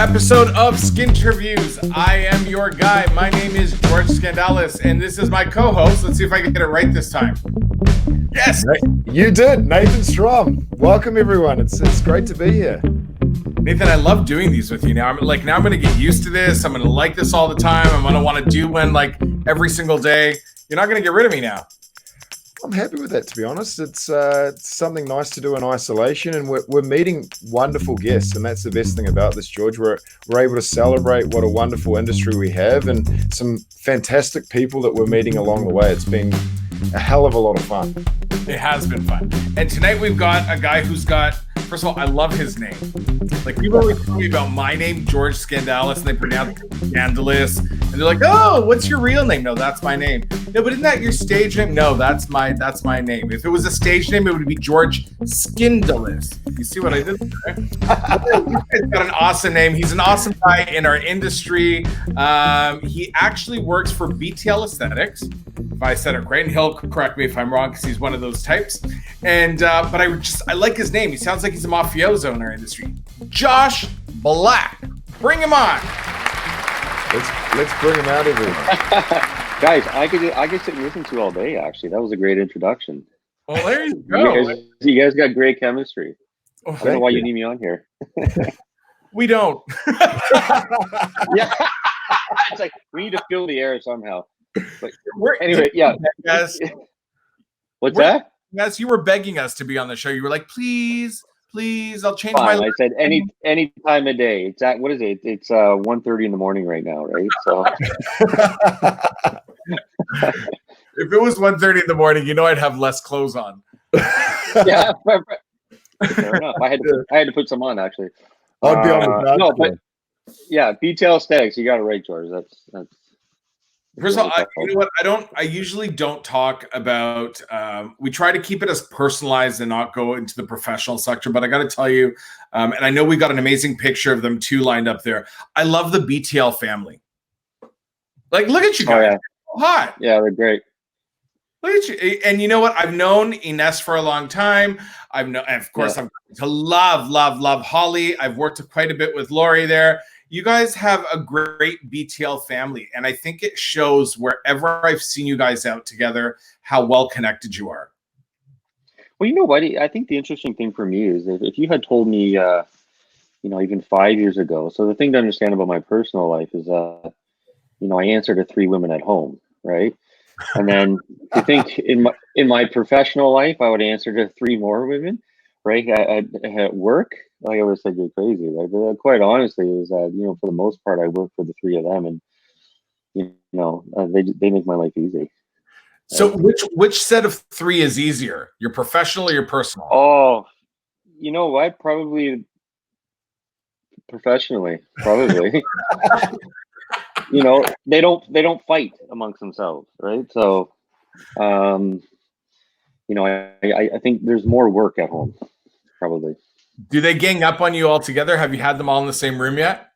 episode of Skinterviews. I am your guy. My name is George Skandalis, and this is my co-host. Let's see if I can get it right this time. Yes, you did, Nathan Strom. Welcome, everyone. It's great to be here. Nathan, I love doing these with you now. I'm going to get used to this. I'm going to like this all the time. I'm going to want to do one like every single day. You're not going to get rid of me now. I'm happy with that, to be honest. It's something nice to do in isolation, and we're meeting wonderful guests, and that's the best thing about this, George. We're able to celebrate what a wonderful industry we have and some fantastic people that we're meeting along the way. It's been a hell of a lot of fun. It has been fun. And tonight we've got a guy who's got, first of all, I love his name. Like, people always tell me about my name, George Skandalis, and they pronounce it Scandalous. And they're like, oh, what's your real name? No, that's my name. No, but isn't that your stage name? No, that's my name. If it was a stage name, it would be George Skindalis. You see what I did there? He's got an awesome name. He's an awesome guy in our industry. He actually works for BTL Aesthetics, if I said it right, and he'll correct me if I'm wrong because he's one of those types. And but I like his name. He sounds like he's a mafioso in our industry. Josh Black, bring him on. Let's bring him out, everyone. Guys, I could sit and listen to all day. Actually, that was a great introduction. Well, there you go. You guys got great chemistry. Oh, I don't know why you need me on here. We don't. Yeah, it's like we need to fill the air somehow. But anyway, yeah. Yes. What's that? Yes, you were begging us to be on the show. You were like, please, I'll change Fine, my. I said any time of day. It's at, what is it? It's 1:30 in the morning right now, right? So if it was 1:30 in the morning, I'd have less clothes on. Yeah, fair enough. I had to put some on actually. I'd be on the dance no, but yeah, BTL Aesthetics. You got it right, George. That's. First of all, you know what? I usually don't talk about. We try to keep it as personalized and not go into the professional sector. But I got to tell you, and I know we got an amazing picture of them too lined up there. I love the BTL family. Like, look at you guys. Oh, yeah. So hot. Yeah, they're great. Look at you. And you know what? I've known Ines for a long time. I've come to love Holly. I've worked quite a bit with Lori there. You guys have a great BTL family, and I think it shows wherever I've seen you guys out together how well connected you are. Well, you know what? I think the interesting thing for me is if you had told me, even 5 years ago. So the thing to understand about my personal life is, I answer to 3 women at home, right? And then I think in my professional life, I would answer to 3 more women, right? At work. Like I always said, you're crazy, right? But quite honestly, is that for the most part, I work for the 3 of them, and they make my life easy. So, which set of 3 is easier, your professional or your personal? Oh, you know what? Probably professionally, probably. They don't fight amongst themselves, right? So, I think there's more work at home, probably. Do they gang up on you all together? Have you had them all in the same room yet?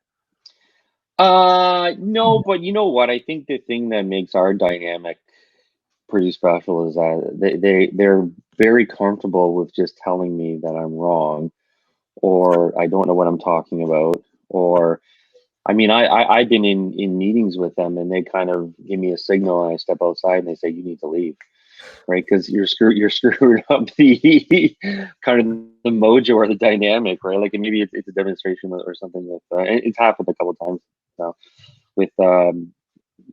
No, but you know what? I think the thing that makes our dynamic pretty special is that they're very comfortable with just telling me that I'm wrong, or I don't know what I'm talking about, or I've been in meetings with them and they kind of give me a signal and I step outside and they say, you need to leave. Right, because you're screwing up the kind of the mojo or the dynamic, right? Like, and maybe it's a demonstration or something. With it's happened a couple of times now with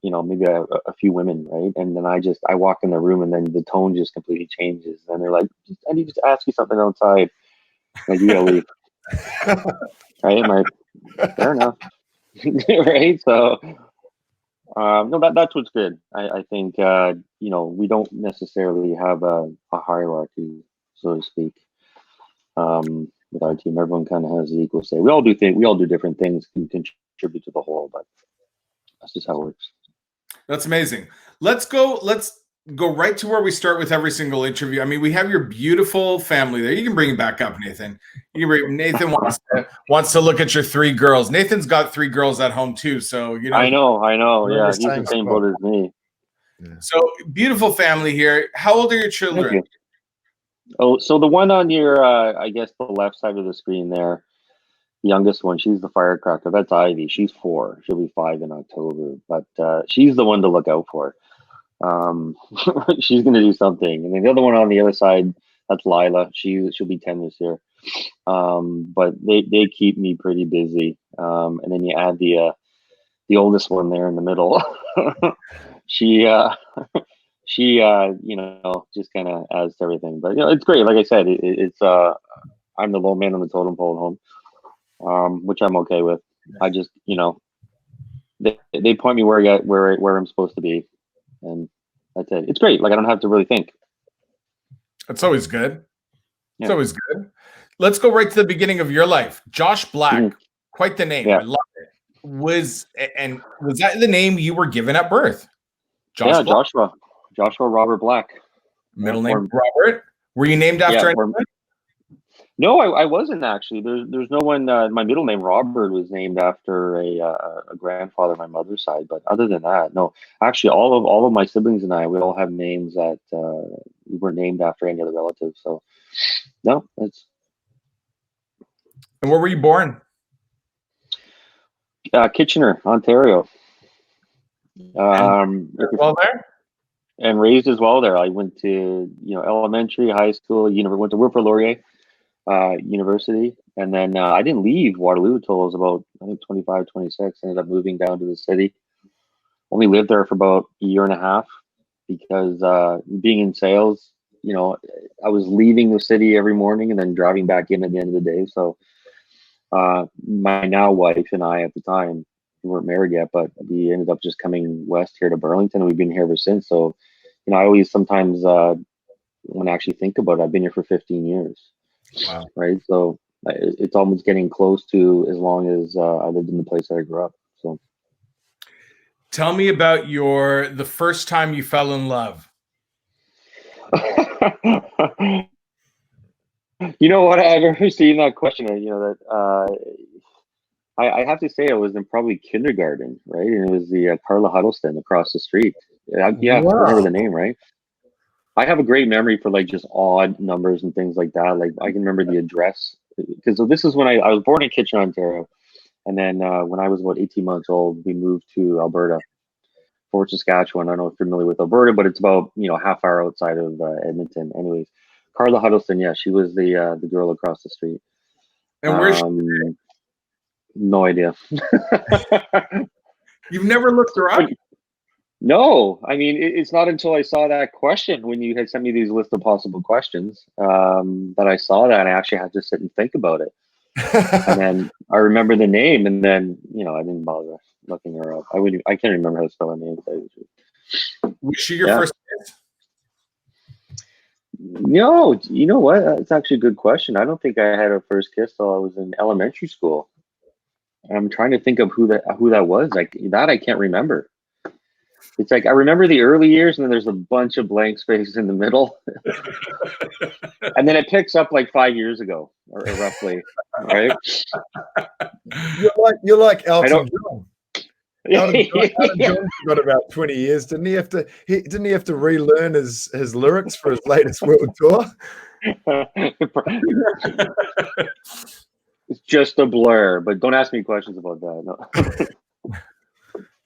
maybe a few women, right? And then I walk in the room and then the tone just completely changes, and they're like, "I need to ask you something outside." Like, you gotta leave, right? I'm like, fair enough, right? So. No, that's what's good. I think, we don't necessarily have a hierarchy, so to speak, with our team. Everyone kind of has the equal say. We all do different things and contribute to the whole, but that's just how it works. That's amazing. Let's go right to where we start with every single interview. I mean, we have your beautiful family there. You can bring it back up, Nathan. Nathan wants to look at your 3 girls. Nathan's got 3 girls at home too, so I know. Yeah, he's the same boat as me. Yeah. So beautiful family here. How old are your children? Oh, so the one on your, I guess the left side of the screen there youngest one, she's the firecracker. That's Ivy. She's 4. She'll be 5 in October. But she's the one to look out for. She's going to do something. And then the other one on the other side, that's Lila. She'll be 10 this year. But they keep me pretty busy. And then you add the oldest one there in the middle. she just kind of adds to everything. But it's great. Like I said, it's I'm the low man on the totem pole at home, which I'm okay with. I just they point me where I'm supposed to be, and that's it. It's great. Like I don't have to really think. It's always good. Yeah. It's always good. Let's go right to the beginning of your life. Josh Black, quite the name. Yeah. I love it. Was that the name you were given at birth? Black? Joshua Robert Black. Middle name Robert. Were you named after anyone? No, I wasn't actually. There's no one. My middle name Robert was named after a grandfather on my mother's side, but other than that, no. Actually, all of my siblings and I, we all have names that we weren't named after any other relatives. So, no, it's. And where were you born? Kitchener, Ontario. Well there. And raised as well there. I went to elementary, high school, went to Wilfrid Laurier University, and then I didn't leave Waterloo until I was about 25, 26. Ended up moving down to the city. Only lived there for about a year and a half because being in sales, I was leaving the city every morning and then driving back in at the end of the day. So my now wife and I at the time, we weren't married yet, but we ended up just coming west here to Burlington, and we've been here ever since. So, I always sometimes when I actually think about it, I've been here for 15 years. Wow. Right. So it's almost getting close to as long as I lived in the place that I grew up. So tell me about the first time you fell in love. You know what? I've ever seen that question. I have to say I was in probably kindergarten, right? And it was the Carla Huddleston across the street. Yeah, wow. I remember the name, right? I have a great memory for like just odd numbers and things like that. Like I can remember the address because this is when I was born in Kitchener, Ontario, and then when I was about 18 months old, we moved to Alberta, Fort Saskatchewan. I don't know if you're familiar with Alberta, but it's about half hour outside of Edmonton. Anyways, Carla Huddleston, yeah, she was the girl across the street. And where's she? No idea. You've never looked her up? No, I mean, it's not until I saw that question when you had sent me these list of possible questions that I saw that and I actually had to sit and think about it. And then I remember the name, and then I didn't bother looking her up. I can't remember how to spell her name. Was she your first kiss? No, you know what? That's actually a good question. I don't think I had a first kiss till I was in elementary school. I'm trying to think of who that was. Like that, I can't remember. It's like I remember the early years, and then there's a bunch of blank spaces in the middle, and then it picks up like 5 years ago, or roughly, right? You're like Elton John. Elton John's got about 20 years. Didn't he have to relearn his lyrics for his latest world tour? It's just a blur, but don't ask me questions about that. No.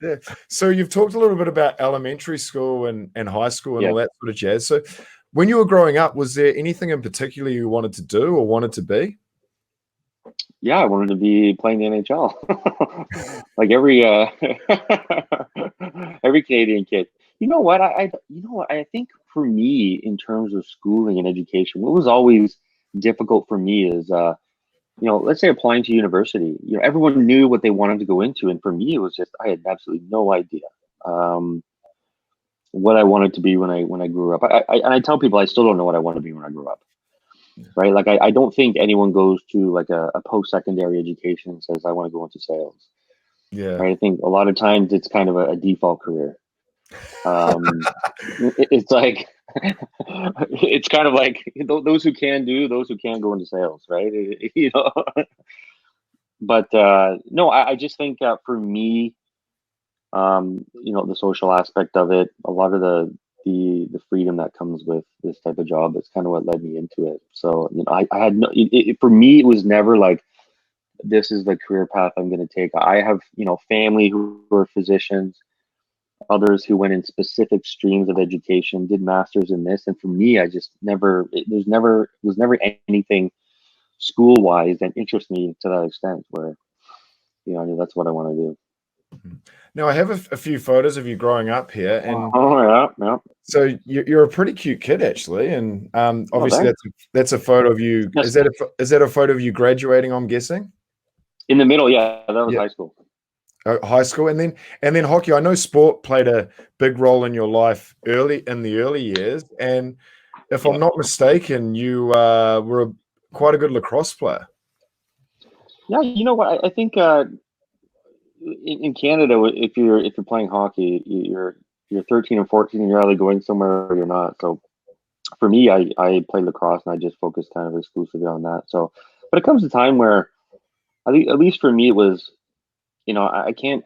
Yeah. So you've talked a little bit about elementary school and high school and all that sort of jazz. So when you were growing up, was there anything in particular you wanted to do or wanted to be? Yeah, I wanted to be playing the NHL, like every Canadian kid. You know what? I think for me, in terms of schooling and education, what was always difficult for me is, let's say applying to university. Everyone knew what they wanted to go into, and for me, it was just I had absolutely no idea what I wanted to be when I grew up. I tell people I still don't know what I want to be when I grew up. Right? Like I don't think anyone goes to like a post-secondary education and says I want to go into sales. Yeah. Right? I think a lot of times it's kind of a default career. It's like it's kind of like those who can go into sales, right? But no, I just think for me, the social aspect of it, a lot of the freedom that comes with this type of job is kind of what led me into it. So I had for me, it was never like this is the career path I'm going to take. I have, family who are physicians, others who went in specific streams of education, did masters in this. And for me, I just was never anything school wise that interests me to that extent where, that's what I want to do. Now, I have a few photos of you growing up here, and Yeah. so you're a pretty cute kid, actually. And obviously, thanks. that's a photo of you. Yes. Is that a photo of you graduating? I'm guessing. In the middle, yeah, that was Yeah. high school. High school, and then hockey. I know sport played a big role in your life in the early years, and if I'm not mistaken, you were quite a good lacrosse player. Yeah, you know what? I think in Canada, if you're playing hockey, you're 13 and 14, and you're either going somewhere or you're not. So for me, I played lacrosse and I just focused kind of exclusively on that. So, but it comes a time where at least for me, it was, I can't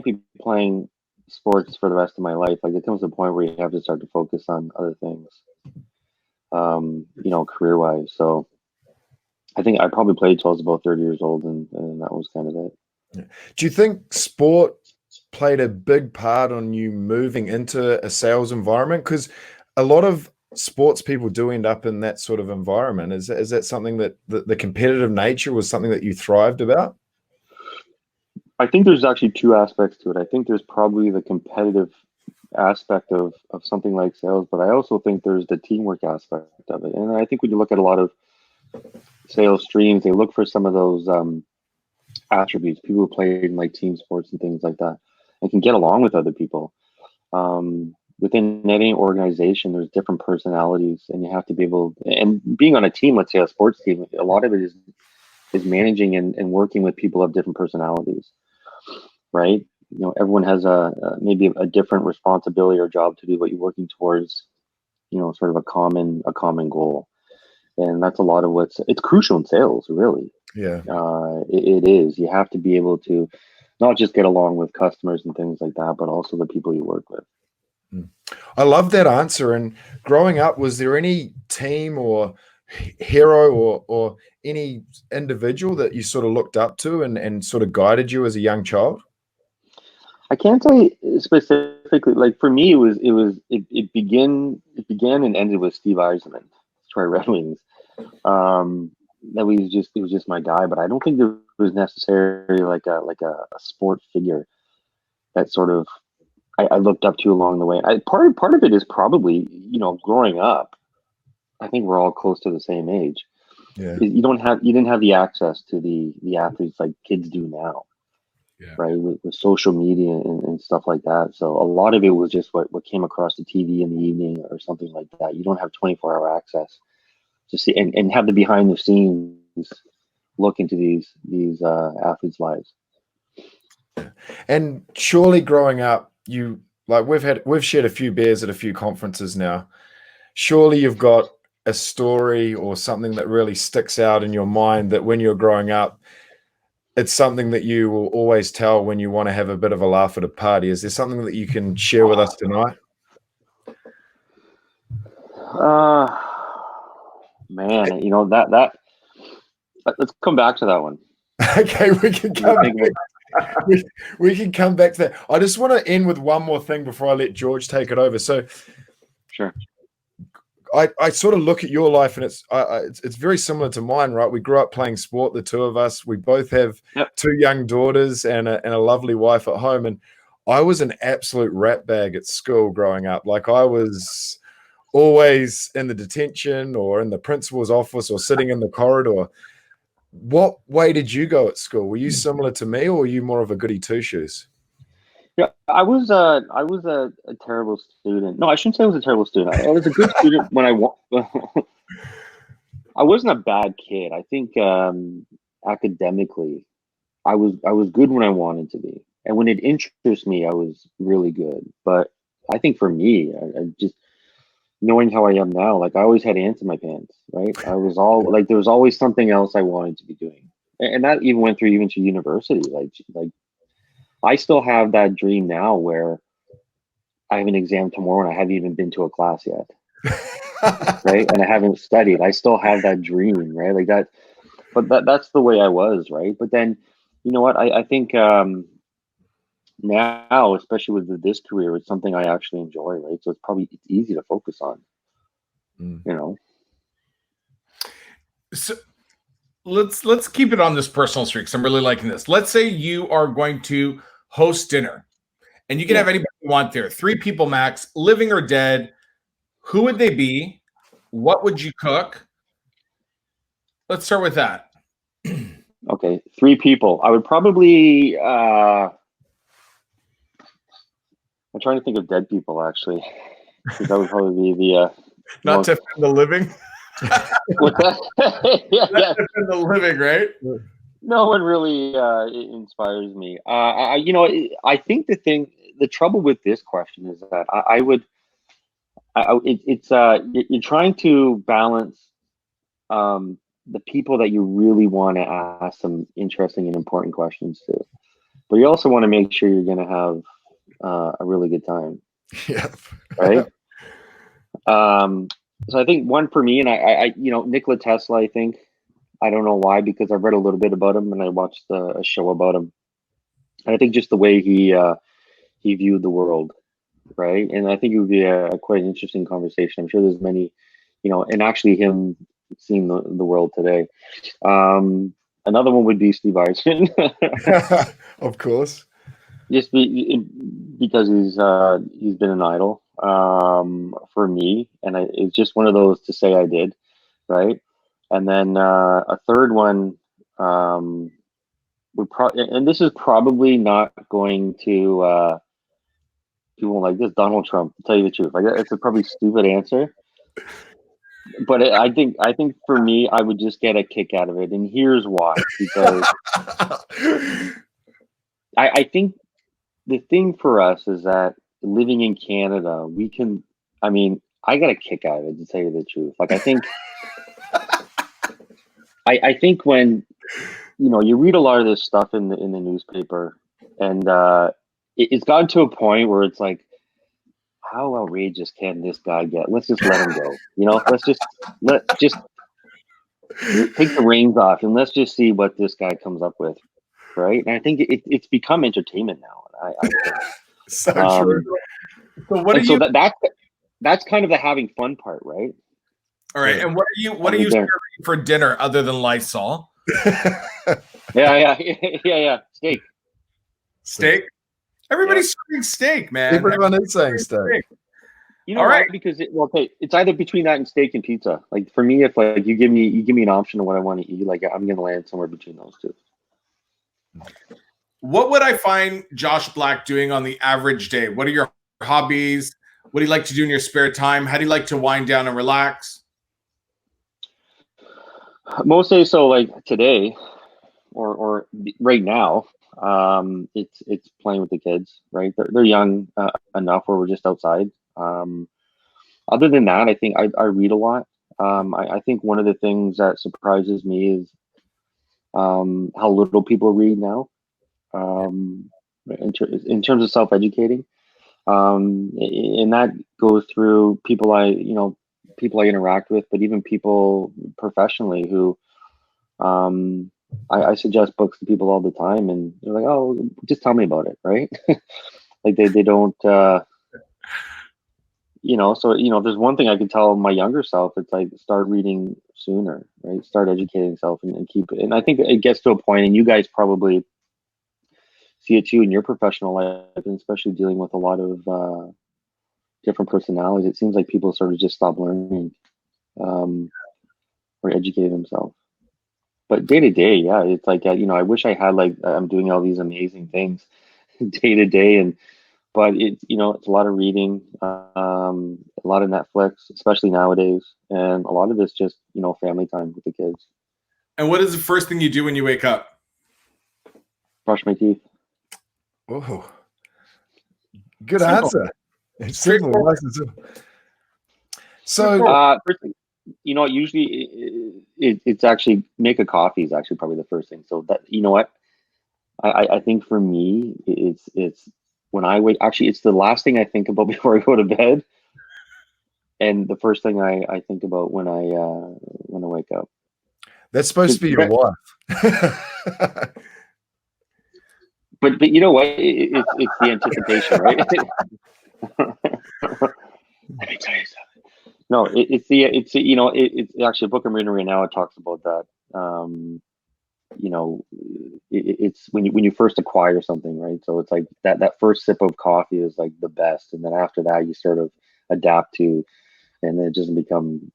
be playing sports for the rest of my life. Like it comes to a point where you have to start to focus on other things, career wise. So I think I probably played till I was about 30 years old, and that was kind of it. Do you think sport played a big part on you moving into a sales environment? Because a lot of sports people do end up in that sort of environment. Is that something that the competitive nature was something that you thrived about? I think there's actually two aspects to it. I think there's probably the competitive aspect of something like sales, but I also think there's the teamwork aspect of it. And I think when you look at a lot of sales streams, they look for some of those attributes. People who play in like team sports and things like that and can get along with other people. Within any organization, there's different personalities, and you have to be able. And being on a team, let's say a sports team, a lot of it is managing and working with people of different personalities, right? Everyone has maybe a different responsibility or job to do, but you're working towards, sort of a common goal. And that's a lot of it's crucial in sales, really. Yeah. It is. You have to be able to not just get along with customers and things like that, but also the people you work with. I love that answer. And growing up, was there any team or hero or any individual that you sort of looked up to and sort of guided you as a young child? I can't say specifically. Like for me, it began and ended with Steve Yzerman, Detroit Red Wings. That it was just my guy, but I don't think there was necessarily like a sport figure that sort of I looked up to along the way. Part of it is probably growing up. I think we're all close to the same age. Yeah. You didn't have the access to the athletes like kids do now. Yeah. Right, with social media and stuff like that. So a lot of it was just what came across the TV in the evening or something like that. You don't have 24-hour access to see and have the behind the scenes look into these athletes' lives. And surely growing up, we've shared a few beers at a few conferences now. Surely you've got a story or something that really sticks out in your mind that when you're growing up, it's something that you will always tell when you want to have a bit of a laugh at a party. Is there something that you can share with us tonight? Man, that let's come back to that one. Okay, we can come back. We can come back to that. I just want to end with one more thing before I let George take it over. So, sure. I sort of look at your life, and it's very similar to mine, right? We grew up playing sport, the two of us. We both have two young daughters and a lovely wife at home. And I was an absolute rat bag at school growing up. Like I was always in the detention or in the principal's office or sitting in the corridor. What way did you go at school? Were you similar to me, or were you more of a goody two shoes? Yeah, I was a terrible student. No, I shouldn't say I was a terrible student. I was a good student when I wasn't a bad kid. I think academically, I was good when I wanted to be, and when it interests me, I was really good. But I think for me, I just knowing how I am now, like I always had ants in my pants, right? I was all like, there was always something else I wanted to be doing, and that even went through even to university. Like I still have that dream now where I have an exam tomorrow and I haven't even been to a class yet. Right. And I haven't studied. I still have that dream, right? Like that. but that's the way I was, right? But then, you know what? I think now, especially with this career, it's something I actually enjoy, right? So it's easy to focus on, Mm. you know. So let's keep it on this personal streak. 'Cause I'm really liking this. Let's say you are going to host dinner, and you can Yeah. have anybody you want there. 3 people max, living or dead. Who would they be? What would you cook? Let's start with that. Okay, 3 people. I would probably. I'm trying to think of dead people actually, because that would probably be the Not most. to offend the living. What's that? Yeah, Not yeah. to offend the living, right? No one really inspires me. I think the trouble with this question is that I would. You're trying to balance the people that you really want to ask some interesting and important questions to, but you also want to make sure you're going to have a really good time, Yeah. right? So I think one for me, and Nikola Tesla. I think I don't know why, because I've read a little bit about him and I watched a show about him, and I think just the way he viewed the world, right? And I think it would be a quite an interesting conversation. I'm sure there's many, and actually him seeing the world today. Another one would be Steve Eisman. Of course. Just because he's been an idol for me, and it's just one of those to say I did, right? And then a third one would probably, and this is probably not going to people like this, Donald Trump. To tell you the truth, like it's a probably stupid answer, but I think for me, I would just get a kick out of it, and here's why. Because I think the thing for us is that living in Canada, we can. I mean, I got a kick out of it, to tell you the truth. Like I think when you read a lot of this stuff in the newspaper, and it's gotten to a point where it's like, how outrageous can this guy get? Let's just let him go. Let's just take the reins off and let's just see what this guy comes up with, right? And I think it's become entertainment now. I think. So true. So what are So you? that's kind of the having fun part, right? All right, and what are you serving for dinner other than Lysol? Yeah. Steak. Steak. Everybody's serving steak, man. Everyone is saying steak. You know why? Because it's either between that and steak and pizza. Like for me, if like you give me an option of what I want to eat, like I'm gonna land somewhere between those two. What would I find Josh Black doing on the average day? What are your hobbies? What do you like to do in your spare time? How do you like to wind down and relax? Most days, so like today, or right now, it's playing with the kids. Right, they're young enough where we're just outside. Other than that, I think I read a lot. I think one of the things that surprises me is how little people read now. In terms of self-educating, and that goes through people I interact with, but even people professionally who I suggest books to people all the time, and they're like, "Oh, just tell me about it," right? Like they don't. So if there's one thing I could tell my younger self, it's like start reading sooner, right? Start educating yourself and keep it. And I think it gets to a point, and you guys probably see it too in your professional life, and especially dealing with a lot of different personalities. It seems like people sort of just stop learning or educating themselves. But day to day, yeah, it's like I wish I had I'm doing all these amazing things day to day, but it's it's a lot of reading, a lot of Netflix, especially nowadays, and a lot of it's just family time with the kids. And what is the first thing you do when you wake up? Brush my teeth. Oh, good answer. It's simple. Nice and simple. So, usually it's actually make a coffee is actually probably the first thing. So that what I think for me it's when I wake. Actually, it's the last thing I think about before I go to bed, and the first thing I think about when I wake up. That's supposed to be your wife. But you know what? It's the anticipation, right? Let me tell you something. No, it's actually a book I'm reading right now. It talks about that. You know, it's when you first acquire something, right? So it's like that first sip of coffee is like the best, and then after that you sort of adapt to, and then it doesn't become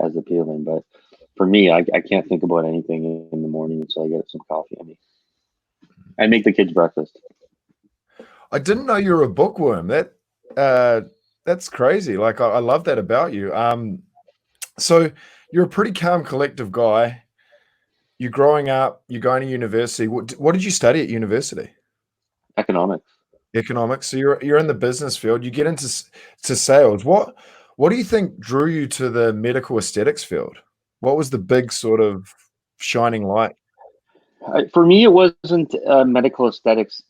as appealing. But for me, I can't think about anything in the morning until I get some coffee in me. I make the kids breakfast. I didn't know you were a bookworm. That's crazy. Like I love that about you. So you're a pretty calm, collective guy. You're growing up. You're going to university. What did you study at university? Economics. Economics. So you're in the business field. You get into to sales. What do you think drew you to the medical aesthetics field? What was the big sort of shining light? For me, it wasn't medical aesthetics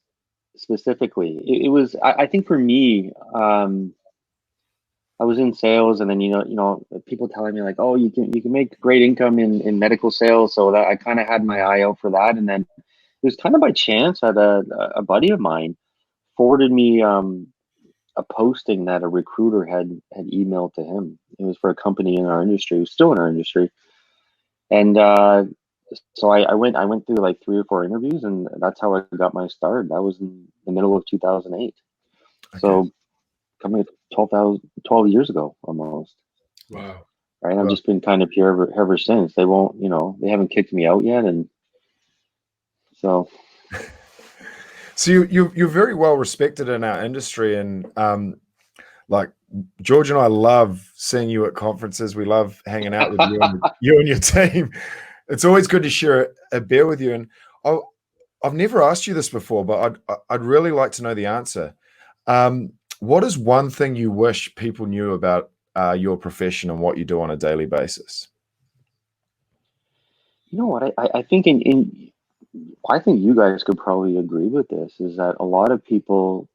specifically. It was. I think for me, I was in sales, and then people telling me like, oh, you can make great income in medical sales. So that I kind of had my eye out for that, and then it was kind of by chance that a buddy of mine forwarded me a posting that a recruiter had emailed to him. It was for a company in our industry, still in our industry, and so I went through like 3 or 4 interviews, and that's how I got my start. That was in the middle of 2008. Okay. So coming to 12 years ago almost. Wow. Right. I've just been kind of here ever since. They won't, they haven't kicked me out yet. And so. So you're very well respected in our industry, and like George and I love seeing you at conferences. We love hanging out with you and your team. It's always good to share a beer with you. And I've never asked you this before, but I'd really like to know the answer. What is one thing you wish people knew about your profession and what you do on a daily basis? You know what? I think I think you guys could probably agree with this, is that a lot of people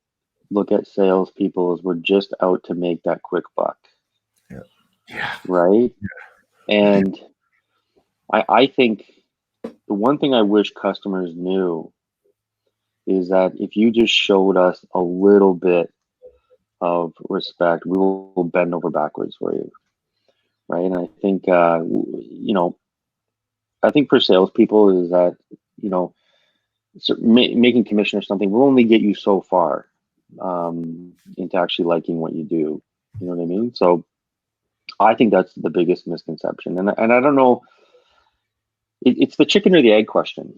look at salespeople as we're just out to make that quick buck. Yeah. Right. Yeah. And I think the one thing I wish customers knew is that if you just showed us a little bit of respect, we will bend over backwards for you. Right. And I think, I think for salespeople is that, making commission or something will only get you so far into actually liking what you do. You know what I mean? So I think that's the biggest misconception. And I don't know, it's the chicken or the egg question.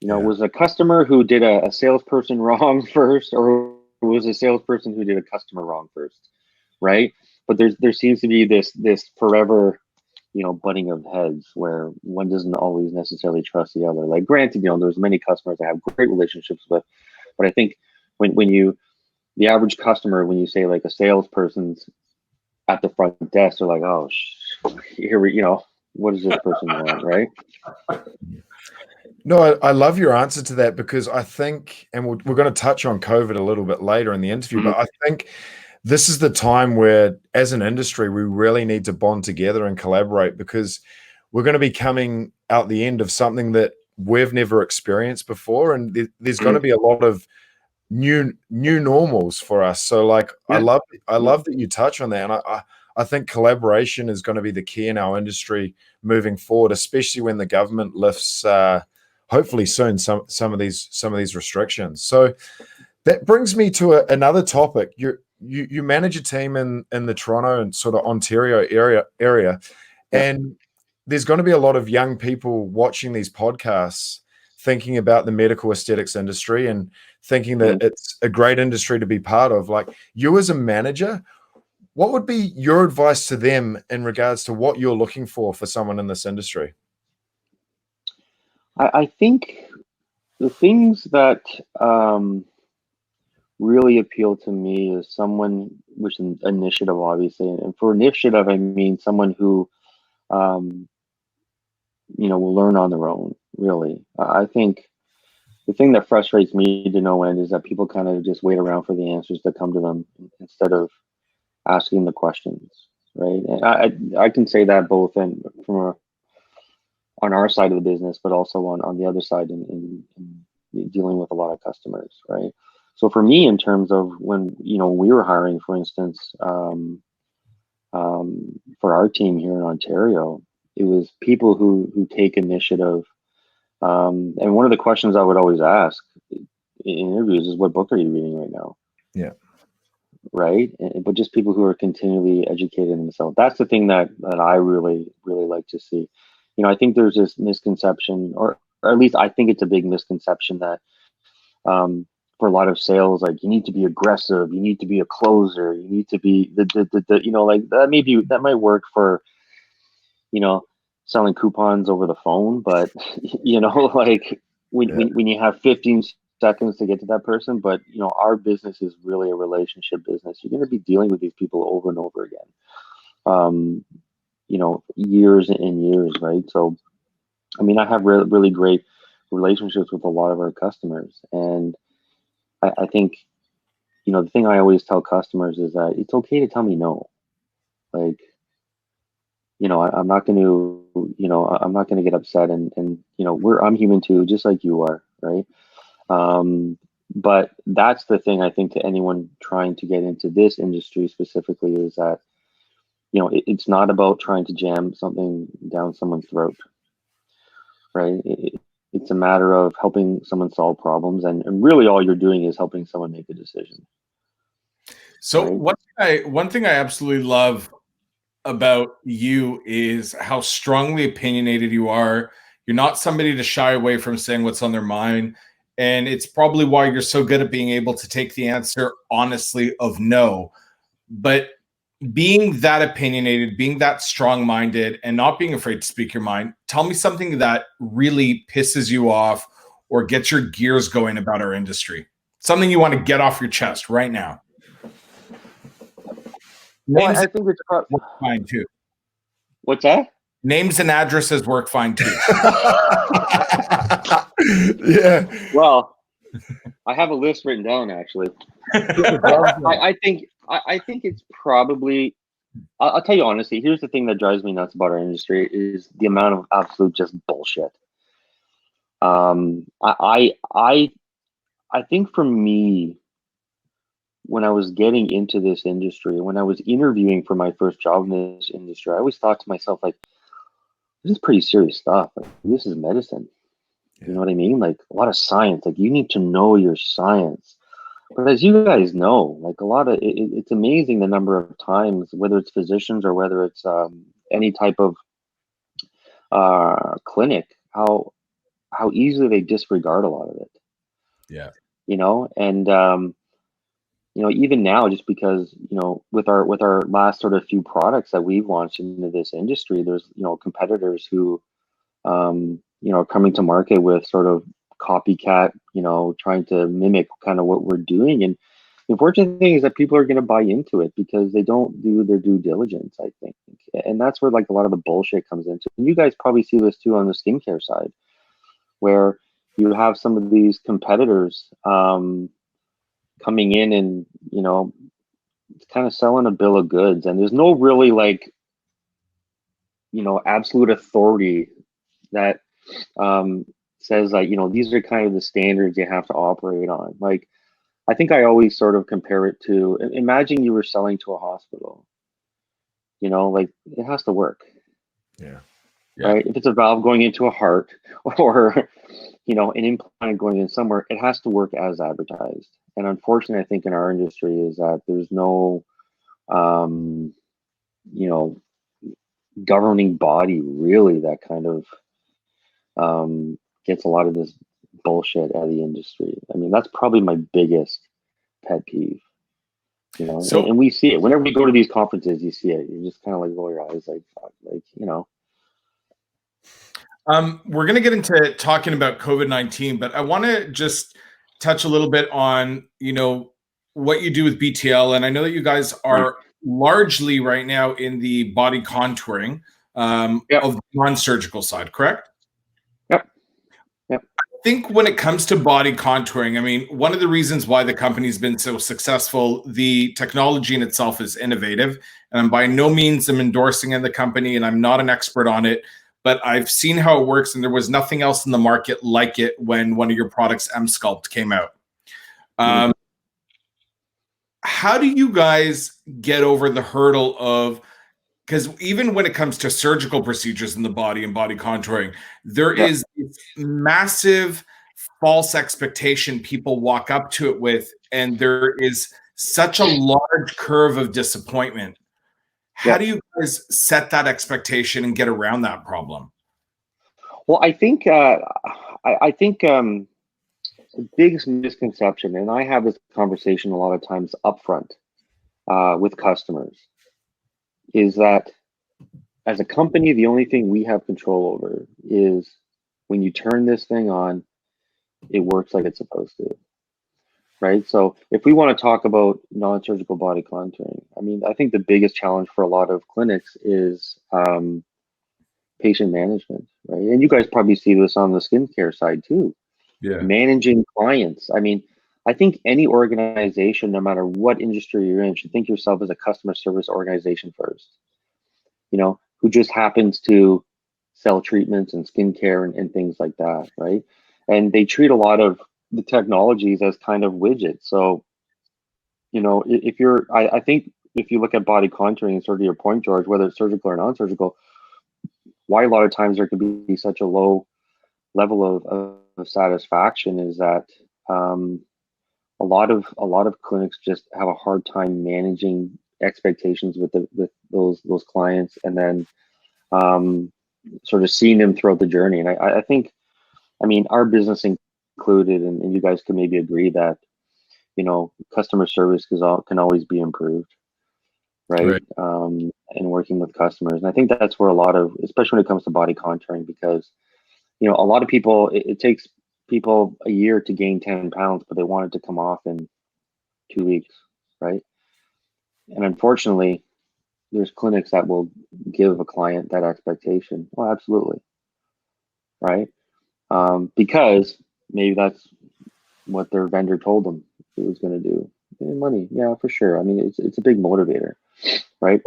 Was a customer who did a salesperson wrong first, or was a salesperson who did a customer wrong first? Right. But there seems to be this forever, butting of heads where one doesn't always necessarily trust the other. Like, granted, there's many customers I have great relationships with, but I think when the average customer, when you say like a salesperson's at the front desk, they're like, oh, here what does this person want, right? No, I love your answer to that, because I think, and we're going to touch on COVID a little bit later in the interview, but I think this is the time where, as an industry, we really need to bond together and collaborate, because we're going to be coming out the end of something that we've never experienced before, and there's going to be a lot of new normals for us. So, like, I love that you touch on that, and I think collaboration is going to be the key in our industry moving forward, especially when the government lifts, hopefully soon, some of these restrictions. So that brings me to another topic. You manage a team in the Toronto and sort of Ontario area, and there's going to be a lot of young people watching these podcasts thinking about the medical aesthetics industry and thinking that it's a great industry to be part of. Like, you as a manager, what would be your advice to them in regards to what you're looking for someone in this industry? I think the things that really appeal to me is someone with an initiative, obviously. And for initiative, I mean someone who, will learn on their own, really. I think the thing that frustrates me to no end is that people kind of just wait around for the answers that come to them instead of asking the questions, right? And I can say that both from on our side of the business, but also on the other side in dealing with a lot of customers, right? So for me, in terms of when, we were hiring, for instance, for our team here in Ontario, it was people who take initiative. And one of the questions I would always ask in interviews is, what book are you reading right now? Yeah. Right. But just people who are continually educating themselves. That's the thing that I really, really like to see. I think there's this misconception, or at least I think it's a big misconception that for a lot of sales, like, you need to be aggressive, you need to be a closer, you need to be like that might work for, selling coupons over the phone, but like when you have 15 seconds to get to that person, but our business is really a relationship business. You're going to be dealing with these people over and over again, years and years, right? So, I mean, I have really great relationships with a lot of our customers, and I think, the thing I always tell customers is that it's okay to tell me no. Like, I'm not going to, I'm not going to get upset, and I'm human too, just like you are, right? But that's the thing, I think, to anyone trying to get into this industry specifically, is that, it's not about trying to jam something down someone's throat, right? It's a matter of helping someone solve problems, and really all you're doing is helping someone make a decision. So right? one thing I absolutely love about you is how strongly opinionated you are. You're not somebody to shy away from saying what's on their mind. And it's probably why you're so good at being able to take the answer honestly of no. But being that opinionated, being that strong-minded, and not being afraid to speak your mind, tell me something that really pisses you off or gets your gears going about our industry. Something you want to get off your chest right now. Well, Names I think it's work fine too. What's that? Names and addresses work fine too. Yeah. Well, I have a list written down, actually. I think it's probably. I'll tell you honestly. Here's the thing that drives me nuts about our industry is the amount of absolute just bullshit. I think for me, when I was getting into this industry, when I was interviewing for my first job in this industry, I always thought to myself, like, this is pretty serious stuff. Like, this is medicine. You know what I mean? Like, a lot of science. Like, you need to know your science. But as you guys know, like, a lot of it's amazing the number of times, whether it's physicians or whether it's any type of clinic, how easily they disregard a lot of it. Yeah. And even now, just because, with our last sort of few products that we've launched into this industry, there's, competitors who, are coming to market with sort of copycat, trying to mimic kind of what we're doing. And the unfortunate thing is that people are going to buy into it because they don't do their due diligence, I think. And that's where, like, a lot of the bullshit comes into. And you guys probably see this too on the skincare side, where you have some of these competitors, coming in and, kind of selling a bill of goods, and there's no really, like, absolute authority that says, like, these are kind of the standards you have to operate on. Like, I think I always sort of compare it to, imagine you were selling to a hospital, like, it has to work. Yeah. Right. If it's a valve going into a heart, or, an implant going in somewhere, it has to work as advertised. And unfortunately, I think in our industry is that there's no, governing body really that kind of gets a lot of this bullshit out of the industry. I mean, that's probably my biggest pet peeve. So, and we see it whenever we go to these conferences. You see it. You just kind of like roll your eyes, like, fuck, like, we're going to get into talking about COVID-19, but I want to just touch a little bit on, what you do with BTL. And I know that you guys are largely right now in the body contouring of the non-surgical side, correct? Yep. I think when it comes to body contouring, I mean, one of the reasons why the company's been so successful, the technology in itself is innovative. And by no means am endorsing in the company, and I'm not an expert on it. but I've seen how it works, and there was nothing else in the market like it when one of your products, M Sculpt, came out. How do you guys get over the hurdle of, because even when it comes to surgical procedures in the body and body contouring, there is this massive false expectation people walk up to it with, and there is such a large curve of disappointment. How do you guys set that expectation and get around that problem? Well, I think the biggest misconception, and I have this conversation a lot of times upfront with customers, is that as a company, the only thing we have control over is when you turn this thing on, it works like it's supposed to, right? So if we want to talk about non-surgical body contouring, I mean, I think the biggest challenge for a lot of clinics is patient management, right? And you guys probably see this on the skincare side too. Yeah. Managing clients. I mean, I think any organization, no matter what industry you're in, should think yourself as a customer service organization first, you know, who just happens to sell treatments and skincare and things like that, right? And they treat a lot of the technologies as kind of widgets. So, you know, if you're, I think if you look at body contouring, and sort of your point, George, whether it's surgical or non-surgical, why a lot of times there can be such a low level of satisfaction is that a lot of clinics just have a hard time managing expectations with those clients, and then sort of seeing them throughout the journey. And I think, I mean, our business included, and you guys can maybe agree that, you know, customer service can always be improved, right? And working with customers. And I think that's where a lot of, especially when it comes to body contouring, because, you know, a lot of people, it takes people a year to gain 10 pounds, but they want it to come off in 2 weeks, right? And unfortunately, there's clinics that will give a client that expectation. Well, absolutely, right? Because maybe that's what their vendor told them it was going to do. Money, yeah, for sure. I mean, it's a big motivator, right?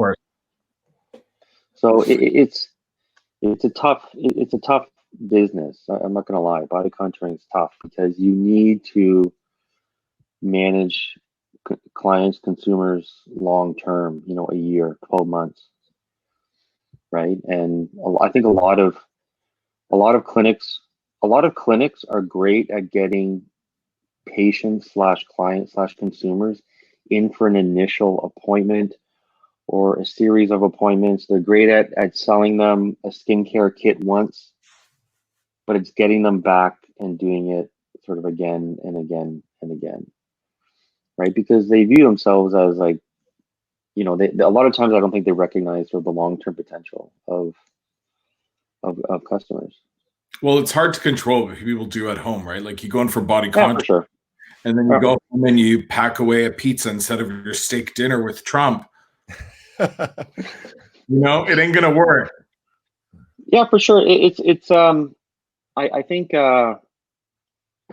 So it's a tough business. I'm not going to lie. Body contouring is tough because you need to manage clients, consumers long term, you know, a year, 12 months, right? And I think a lot of clinics are great at getting patients slash clients slash consumers in for an initial appointment or a series of appointments. They're great at selling them a skincare kit once, but it's getting them back and doing it sort of again and again and again, right? Because they view themselves as like, you know, a lot of times I don't think they recognize sort of the long-term potential of customers. Well, it's hard to control what people do at home, right? Like you go in for body Yeah, for contouring, sure. and then you go home and you pack away a pizza instead of your steak dinner with Trump. You know, it ain't gonna work. Yeah, for sure. I think you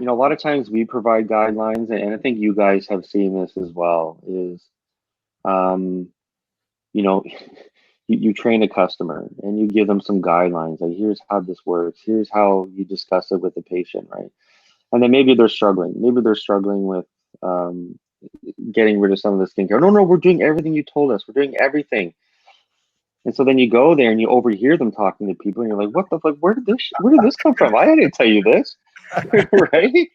know, a lot of times we provide guidelines, and I think you guys have seen this as well, is you know, you train a customer and you give them some guidelines, like here's how this works, here's how you discuss it with the patient, right? And then maybe they're struggling with getting rid of some of the skincare. No, we're doing everything you told us, we're doing everything. And so then you go there and you overhear them talking to people, and you're like, what the fuck, where did this come from? I didn't tell you this. Right?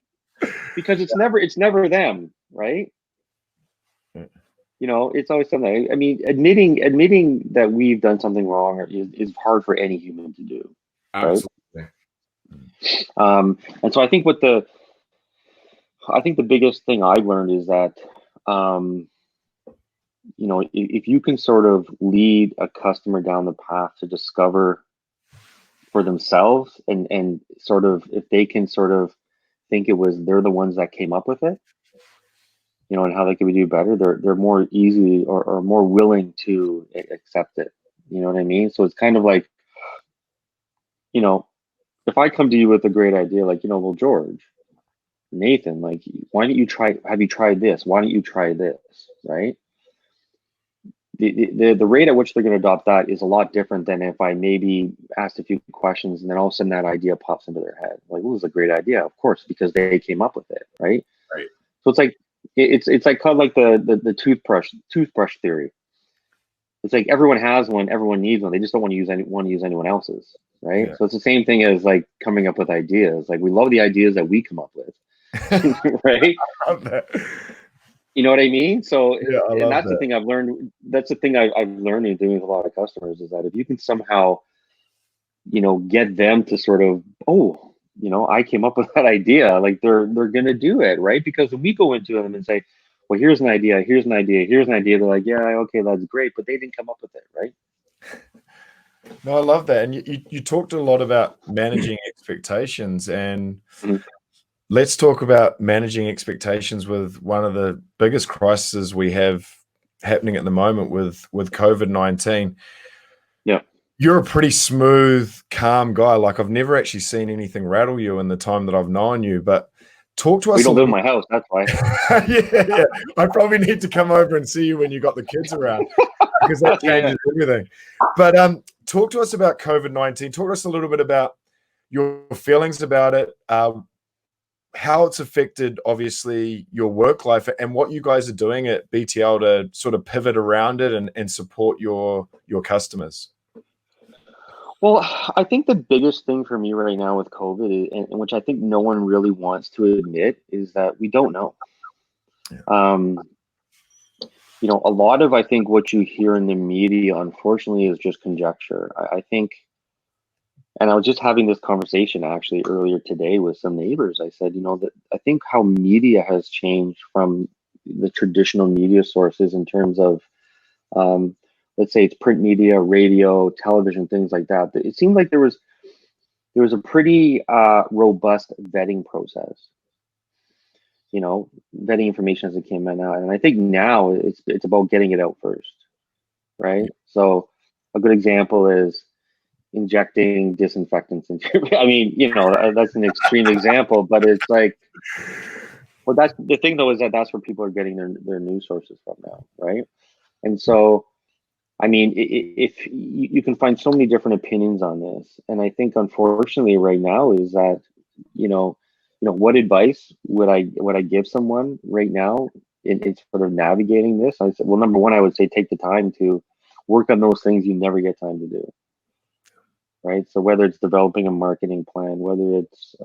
Because it's never them, right? You know, it's always something. I mean, admitting that we've done something wrong is hard for any human to do. Right? Absolutely. And so I think the biggest thing I've learned is that, you know, if you can sort of lead a customer down the path to discover for themselves, and sort of, if they can sort of think they're the ones that came up with it, you know, and how they could do better, they're more easy or more willing to accept it. You know what I mean? So it's kind of like, you know, if I come to you with a great idea, like, you know, well, George, Nathan, like, why don't you have you tried this? Why don't you try this? Right? the rate at which they're going to adopt that is a lot different than if I maybe asked a few questions and then all of a sudden that idea pops into their head. Like, oh, it was a great idea, of course, because they came up with it, right? Right. So it's like it's like kind of like the toothbrush theory. It's like everyone has one, everyone needs one. They just don't want to use anyone else's, right? Yeah. So it's the same thing as like coming up with ideas. Like, we love the ideas that we come up with, right? I love that. You know what I mean? So, Yeah, I and love that's the that. thing I've learned. That's the thing I've learned in doing with a lot of customers, is that if you can somehow, get them to sort of, oh, I came up with that idea, like they're gonna do it, right? Because when we go into them and say, well, here's an idea, here's an idea, here's an idea, they're like, yeah, okay, that's great, but they didn't come up with it, right? No, I love that. And you talked a lot about managing expectations, and Mhm. let's talk about managing expectations with one of the biggest crises we have happening at the moment with COVID-19. Yeah. You're a pretty smooth, calm guy. Like, I've never actually seen anything rattle you in the time that I've known you. But talk to us We a don't live in little. my house, that's why. Yeah. I probably need to come over and see you when you got the kids around, because that changes everything. But talk to us about COVID-19. Talk to us a little bit about your feelings about it, how it's affected, obviously, your work life, and what you guys are doing at BTL to sort of pivot around it and support your customers. Well, I think the biggest thing for me right now with COVID, and which I think no one really wants to admit, is that we don't know. Yeah. A lot of, I think, what you hear in the media, unfortunately, is just conjecture. I think, and I was just having this conversation actually earlier today with some neighbors. I said, that I think how media has changed from the traditional media sources in terms of, let's say it's print media, radio, television, things like that. It seemed like there was a pretty robust vetting process. Vetting information as it came in out, and I think now it's about getting it out first, right? So a good example is injecting disinfectants into. I mean, that's an extreme example, but it's like, well, that's the thing though, is that that's where people are getting their news sources from now, right? And so, I mean, if you can find so many different opinions on this, and I think unfortunately right now is that, what advice would I give someone right now in sort of navigating this? I said, well, number one, I would say take the time to work on those things you never get time to do, right? So whether it's developing a marketing plan, whether it's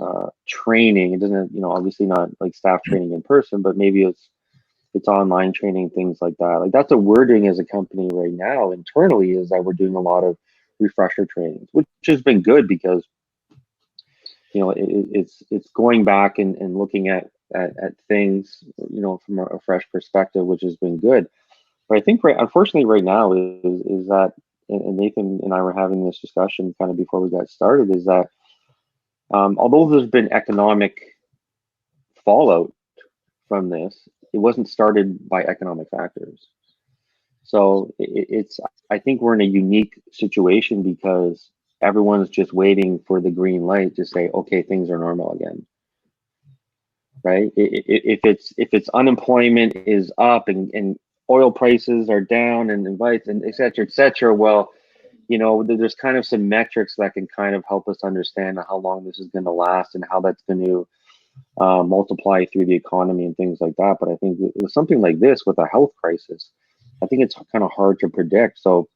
training, it doesn't, obviously not like staff training in person, but maybe it's online training, things like that. Like, that's what we're doing as a company right now internally, is that we're doing a lot of refresher trainings, which has been good because, it's going back and looking at things, from a fresh perspective, which has been good. But I think unfortunately right now is that, and Nathan and I were having this discussion kind of before we got started, is that although there's been economic fallout from this, it wasn't started by economic factors. So I think we're in a unique situation because everyone's just waiting for the green light to say, okay, things are normal again, right? If it's unemployment is up and oil prices are down and invites and et cetera, well, there's kind of some metrics that can kind of help us understand how long this is going to last and how that's going to multiply through the economy and things like that. But I think with something like this, with a health crisis, I think it's kind of hard to predict. So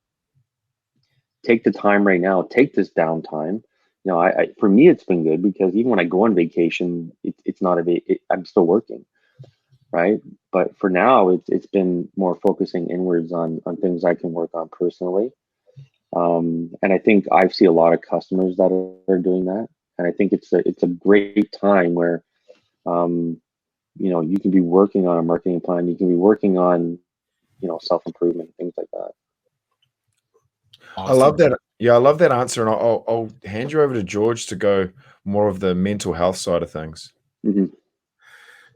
take the time right now, take this downtime. For me, it's been good because even when I go on vacation, it's not I'm still working, right? But for now, it's been more focusing inwards on things I can work on personally. And I think I see a lot of customers that are doing that. And I think it's a great time where, you can be working on a marketing plan. You can be working on, self-improvement, things like that. Awesome. I love that. Yeah, I love that answer. And I'll hand you over to George to go more of the mental health side of things. Mm-hmm.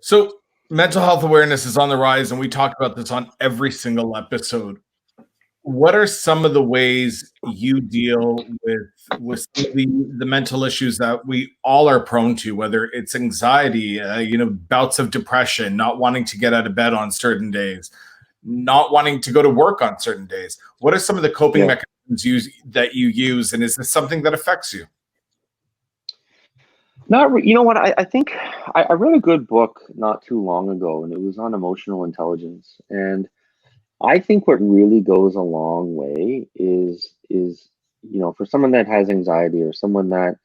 So mental health awareness is on the rise, and we talk about this on every single episode. What are some of the ways you deal with some of the mental issues that we all are prone to, whether it's anxiety, bouts of depression, not wanting to get out of bed on certain days, not wanting to go to work on certain days. What are some of the coping Yeah. mechanisms that you use, and is this something that affects you? You know what? I think I read a good book not too long ago, and it was on emotional intelligence. And I think what really goes a long way is for someone that has anxiety or someone that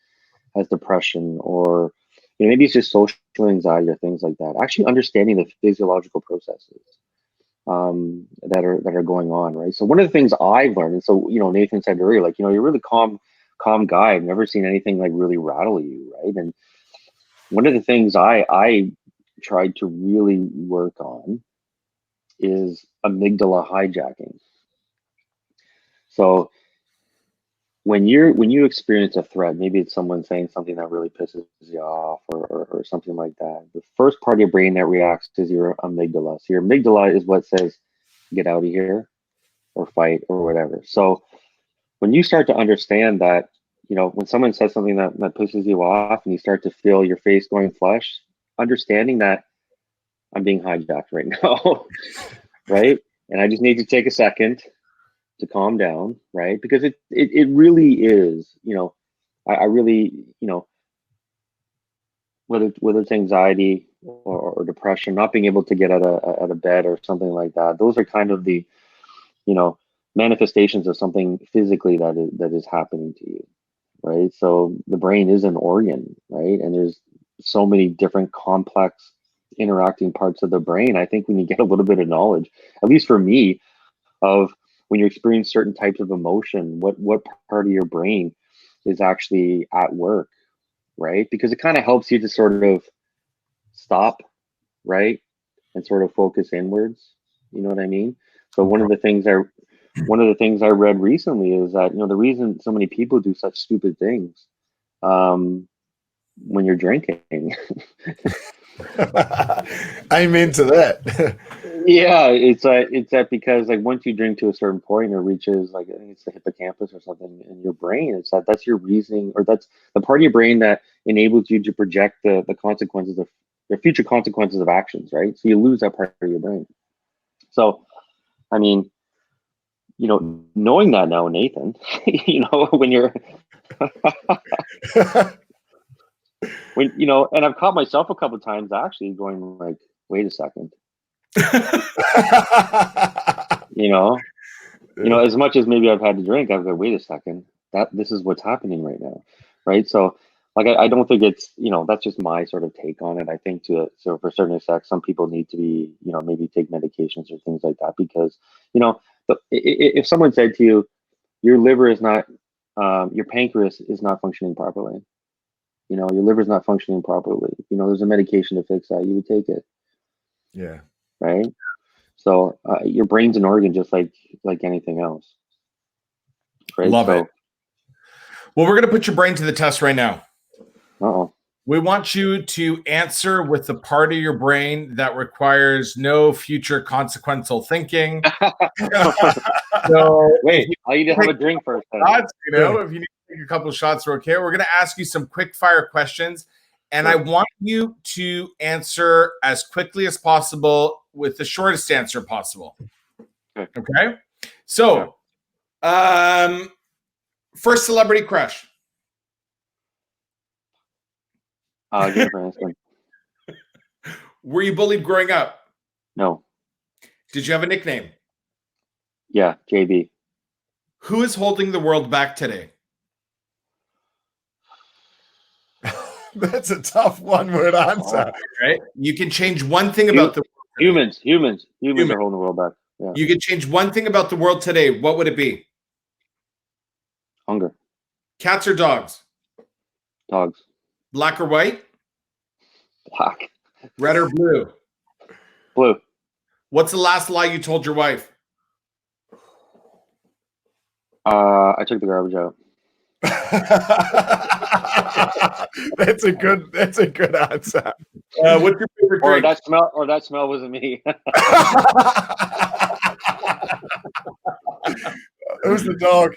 has depression or maybe it's just social anxiety or things like that. Actually understanding the physiological processes that are going on, right? So one of the things I've learned, and so Nathan said earlier, like you're a really calm guy. I've never seen anything like really rattle you, right? And one of the things I tried to really work on is amygdala hijacking. So when you experience a threat, maybe it's someone saying something that really pisses you off or something like that. The first part of your brain that reacts is your amygdala. So your amygdala is what says, get out of here or fight or whatever. So when you start to understand that, when someone says something that pisses you off and you start to feel your face going flush, understanding that I'm being hijacked right now, right? And I just need to take a second to calm down, right? Because it really is, I really, whether it's anxiety or depression, not being able to get out of bed or something like that, those are kind of the, manifestations of something physically that is happening to you, right? So the brain is an organ, right? And there's so many different complex interacting parts of the brain. I think when you get a little bit of knowledge, at least for me, of when you experience certain types of emotion, what part of your brain is actually at work, right? Because it kind of helps you to sort of stop, right? And sort of focus inwards. You know what I mean? So one of the things I read recently is that the reason so many people do such stupid things when you're drinking. Amen to that. Yeah, it's that because like once you drink to a certain point, it reaches like I think it's the hippocampus or something in your brain. It's that's your reasoning, or that's the part of your brain that enables you to project the consequences of the future consequences of actions, right? So you lose that part of your brain. So I mean, knowing that now, Nathan, when you're and I've caught myself a couple of times actually going like, wait a second. As much as maybe I've had to drink, I've go, wait a second, this is what's happening right now, right? So like I don't think it's that's just my sort of take on it. I think so for certain effects, some people need to be maybe take medications or things like that because if someone said to you, your liver is not your pancreas is not functioning properly, your liver is not functioning properly, there's a medication to fix that, you would take it. Yeah. Right. So your brain's an organ just like anything else. Right. Love it. Well, we're going to put your brain to the test right now. Uh-oh. We want you to answer with the part of your brain that requires no future consequential thinking. So wait, I need to have a drink first. Shots, if you need to take a couple of shots, we're okay. We're going to ask you some quick fire questions, and I want you to answer as quickly as possible with the shortest answer possible. Okay? So, first celebrity crush. Jennifer Aniston. Were you bullied growing up? No. Did you have a nickname? Yeah, JB. Who is holding the world back today? That's a tough one-word answer. Right? You can change one thing about the world. Humans are holding the world back. Yeah. You could change one thing about the world today. What would it be? Hunger. Cats or dogs? Dogs. Black or white? Black. Red or blue? Blue. What's the last lie you told your wife? I took the garbage out. That's a good answer. What's your favorite drink? Or that smell wasn't me. It was the dog.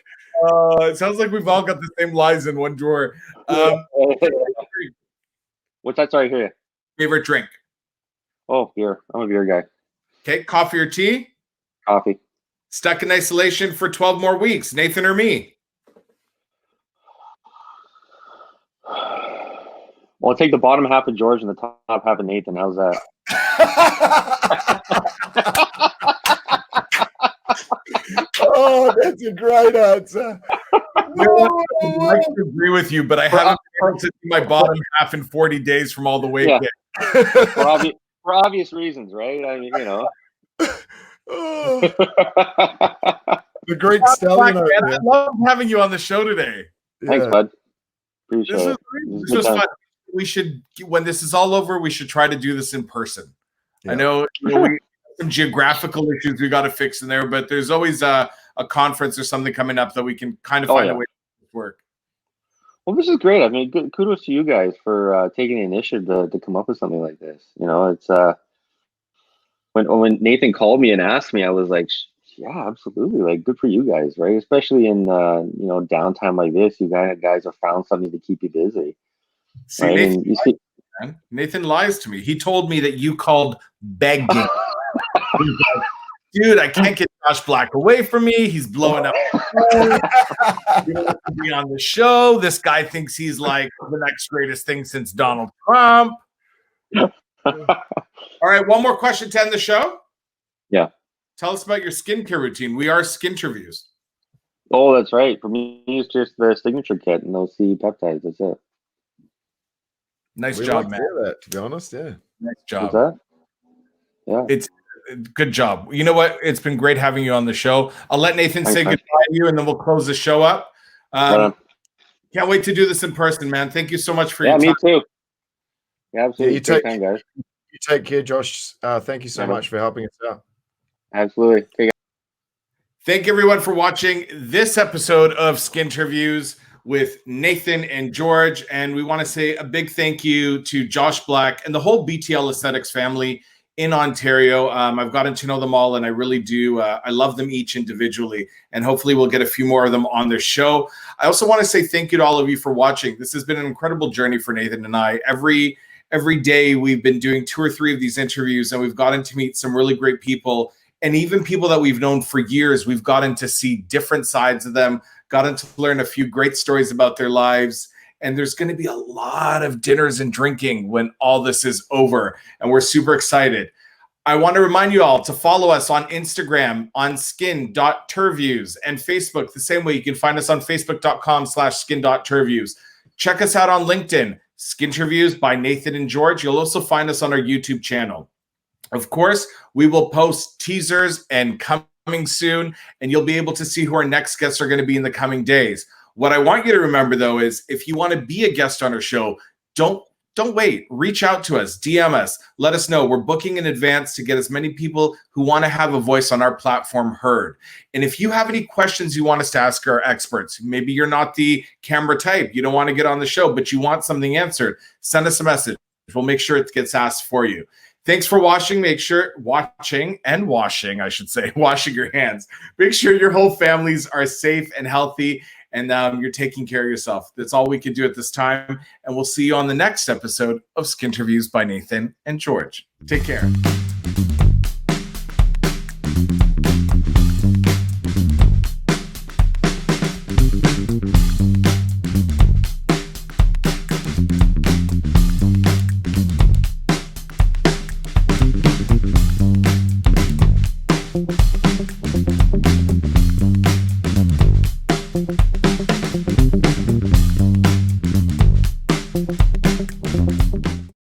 It sounds like we've all got the same lies in one drawer. What's that? Sorry, here. Favorite drink? Oh, beer. I'm a beer guy. Okay, coffee or tea? coffee. Stuck in isolation for 12 more weeks, Nathan or me? Well, I'll take the bottom half of George and the top half of Nathan. How's that? Oh, that's a great answer. I'd like to agree with you, but I haven't been able to do my bottom half in 40 days from all the weight gain. For obvious reasons, right? I mean, Oh, the great stallion. I love having you on the show today. Thanks, bud. Appreciate This it. was fun. We should, when this is all over, we should try to do this in person. Yeah. I know, we have some geographical issues we got to fix in there, but there's always a conference or something coming up that we can kind of find a way to work. Well, this is great. I mean, kudos to you guys for taking the initiative to come up with something like this. It's when Nathan called me and asked me, I was like, yeah, absolutely. Like, good for you guys, right? Especially in downtime like this, you guys have found something to keep you busy. See, right? Nathan lies to me. He told me that you called begging. Dude, I can't get Josh Black away from me. He's blowing up. He wants to be on the show. This guy thinks he's like the next greatest thing since Donald Trump. All right, one more question to end the show. Yeah. Tell us about your skincare routine. We are Skinterviews. Oh, that's right. For me, it's just the signature kit and those C peptides. That's it. Nice job, man. That, to be honest, yeah. Nice job. What's that? Yeah. It's good job. You know what? It's been great having you on the show. I'll let Nathan say goodbye to you, and then we'll close the show up. Can't wait to do this in person, man. Thank you so much for your time. Yeah, me too. Yeah, absolutely. You take care, Josh. Thank you so much for helping us out. Absolutely. Thank everyone for watching this episode of Skinterviews with Nathan and George. And we want to say a big thank you to Josh Black and the whole BTL Aesthetics family in Ontario. I've gotten to know them all, and I really do. I love them each individually, and hopefully we'll get a few more of them on their show. I also want to say thank you to all of you for watching. This has been an incredible journey for Nathan and I. Every day we've been doing 2 or 3 of these interviews, and we've gotten to meet some really great people, and even people that we've known for years. We've gotten to see different sides of them, gotten to learn a few great stories about their lives. And there's going to be a lot of dinners and drinking when all this is over. And we're super excited. I want to remind you all to follow us on Instagram on skin.terviews and Facebook the same way. You can find us on facebook.com/skin.terviews. Check us out on LinkedIn, Skinterviews by Nathan and George. You'll also find us on our YouTube channel. Of course, we will post teasers and coming soon, and you'll be able to see who our next guests are going to be in the coming days. What I want you to remember, though, is if you want to be a guest on our show, don't wait. Reach out to us, DM us, let us know. We're booking in advance to get as many people who want to have a voice on our platform heard. And if you have any questions you want us to ask our experts, maybe you're not the camera type, you don't want to get on the show, but you want something answered, send us a message. We'll make sure it gets asked for you. Thanks for washing your hands. Make sure your whole families are safe and healthy, and you're taking care of yourself. That's all we can do at this time. And we'll see you on the next episode of Skinterviews by Nathan and George. Take care. Thank you.